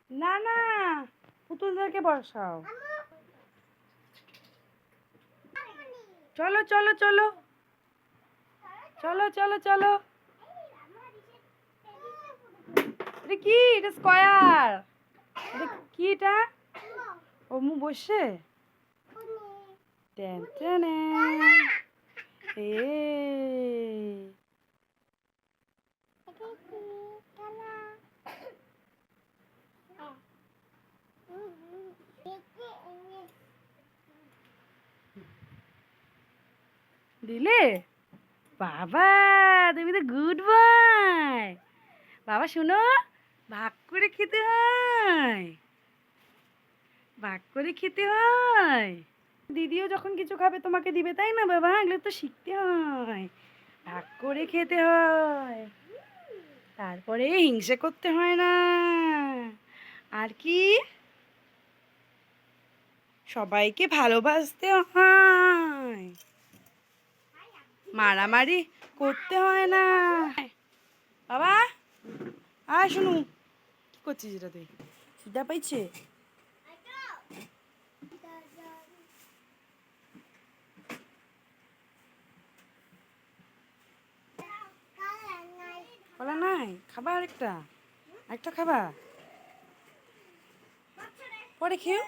না না, পুতুলদেরকে বসাও। চলো চলো চলো চলো চলো চলো। এটা কি? এটা স্কয়ার। এটা কি? এটা ওমু বসে টেন টেন দিলে বাবা, তুমি তো গুড বয়। বাবা শুনো, ভাগ করে খেতে হয়, ভাগ করে খেতে হয়। দিদিও যখন কিছু খাবে তোমাকে দিবে, তাই না বাবা? এগুলো তো শিখতে হয়, ভাগ করে খেতে হয়, তারপরে হিংসে করতে হয় না। আর কি, সবাইকে ভালোবাসতে হয়, মারামারি করতে হয় না। বাবা আয় শুনু, কি করছিস এটা? তুই খিদা পাইছে? কলা নাই? খাবা আরেকটা? আরেকটা খাবা? পরে খেও।